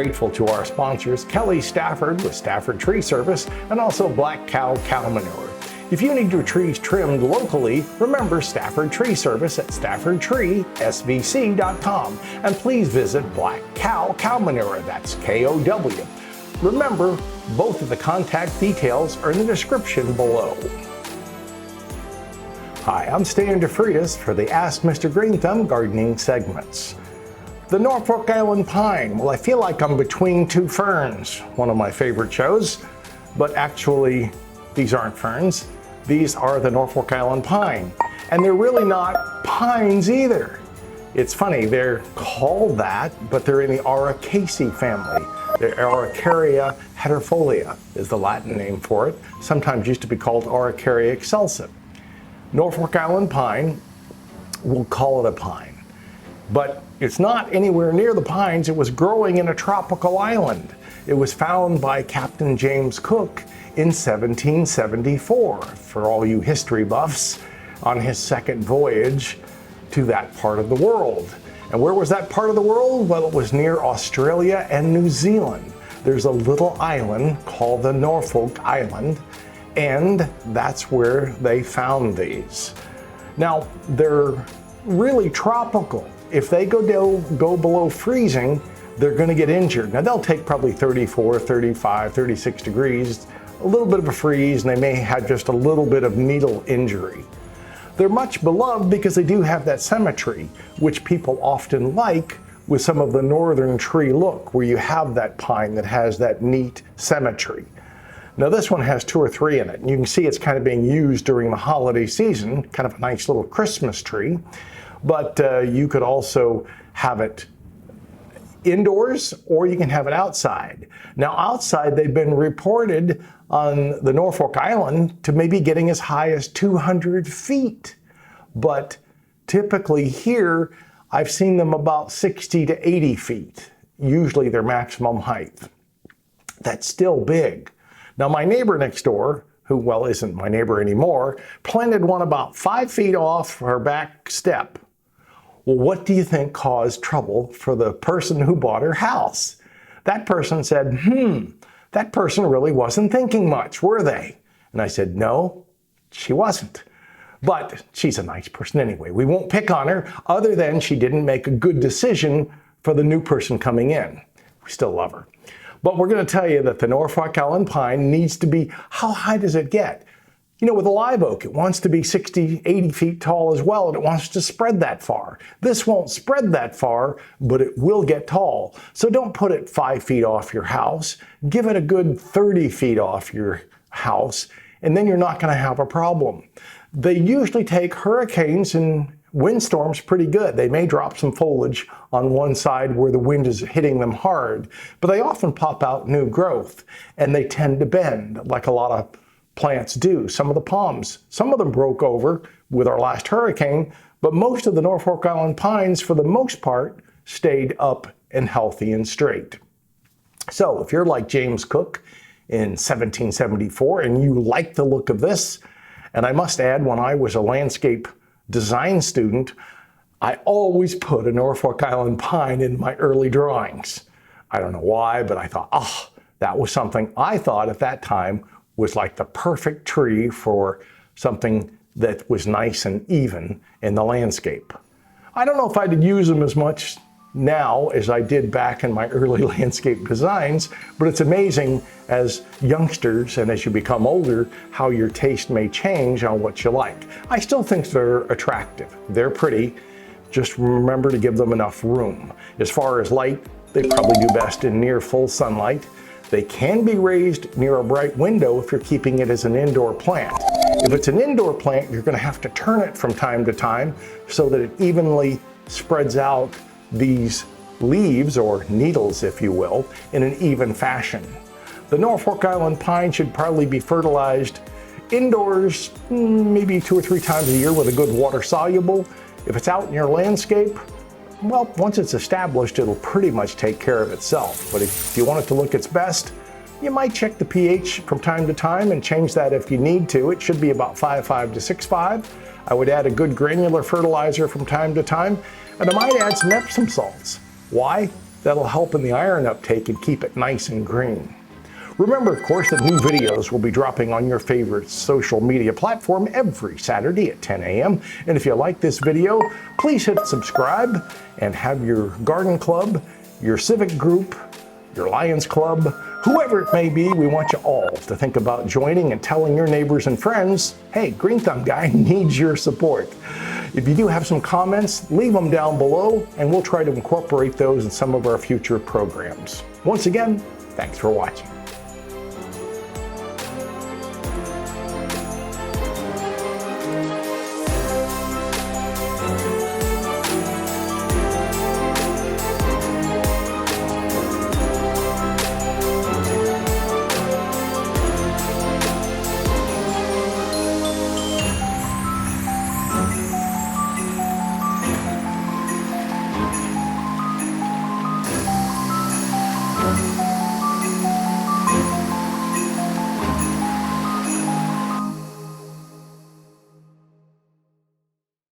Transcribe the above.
grateful to our sponsors, Kelly Stafford with Stafford Tree Service, and also Black Cow Cow Manure. If you need your trees trimmed locally, remember Stafford Tree Service at staffordtreesvc.com. And please visit Black Cow Cow Manure, that's K-O-W. Remember, both of the contact details are in the description below. Hi, I'm Stan DeFreitas for the Ask Mr. Greenthumb gardening segments. The Norfolk Island Pine. Well, I feel like I'm between two ferns, one of my favorite shows, but actually these aren't ferns. These are the Norfolk Island Pine, and they're really not pines either. It's funny, they're called that, but they're in the Araucaria family. The Araucaria Heterophylla is the Latin name for it. Sometimes used to be called Araucaria excelsa. Norfolk Island Pine, we'll call it a pine. But it's not anywhere near the pines. It was growing in a tropical island. It was found by Captain James Cook in 1774, for all you history buffs, on his second voyage to that part of the world. And where was that part of the world? Well, it was near Australia and New Zealand. There's a little island called the Norfolk Island, and that's where they found these. Now, they're really tropical. If they go below freezing, they're going to get injured. Now, they'll take probably 34, 35, 36 degrees, a little bit of a freeze, and they may have just a little bit of needle injury. They're much beloved because they do have that symmetry, which people often like with some of the northern tree look, where you have that pine that has that neat symmetry. Now, this one has 2 or 3 in it, and you can see it's kind of being used during the holiday season, kind of a nice little Christmas tree. But you could also have it indoors, or you can have it outside. Now, outside, they've been reported on the Norfolk Island to maybe getting as high as 200 feet. But typically here, I've seen them about 60 to 80 feet, usually their maximum height. That's still big. Now, my neighbor next door, who, well, isn't my neighbor anymore, planted one about 5 feet off her back step. Well, what do you think caused trouble for the person who bought her house? That person said, that person really wasn't thinking much, were they? And I said, no, she wasn't. But she's a nice person anyway. We won't pick on her, other than she didn't make a good decision for the new person coming in. We still love her. But we're going to tell you that the Norfolk Island Pine needs to be, how high does it get? You know, with a live oak, it wants to be 60, 80 feet tall as well, and it wants to spread that far. This won't spread that far, but it will get tall. So don't put it 5 feet off your house. Give it a good 30 feet off your house, and then you're not going to have a problem. They usually take hurricanes and windstorms pretty good. They may drop some foliage on one side where the wind is hitting them hard, but they often pop out new growth, and they tend to bend like a lot of plants do. Some of the palms, some of them broke over with our last hurricane, but most of the Norfolk Island pines, for the most part, stayed up and healthy and straight. So if you're like James Cook in 1774 and you like the look of this, and I must add, when I was a landscape design student, I always put a Norfolk Island pine in my early drawings. I don't know why, but I thought, that was something I thought at that time was like the perfect tree for something that was nice and even in the landscape. I don't know if I'd use them as much now as I did back in my early landscape designs, but it's amazing as youngsters and as you become older, how your taste may change on what you like. I still think they're attractive. They're pretty. Just remember to give them enough room. As far as light, they probably do best in near full sunlight. They can be raised near a bright window if you're keeping it as an indoor plant. If it's an indoor plant, you're going to have to turn it from time to time so that it evenly spreads out these leaves, or needles if you will, in an even fashion. The Norfolk Island pine should probably be fertilized indoors maybe 2 or 3 times a year with a good water soluble. If it's out in your landscape, well, once it's established, it'll pretty much take care of itself. But if you want it to look its best, you might check the pH from time to time and change that if you need to. It should be about 5.5 to 6.5. I would add a good granular fertilizer from time to time, and I might add some Epsom salts. Why? That'll help in the iron uptake and keep it nice and green. Remember, of course, that new videos will be dropping on your favorite social media platform every Saturday at 10 a.m. And if you like this video, please hit subscribe and have your garden club, your civic group, your Lions Club, whoever it may be, we want you all to think about joining and telling your neighbors and friends, hey, Greenthumb guy needs your support. If you do have some comments, leave them down below and we'll try to incorporate those in some of our future programs. Once again, thanks for watching.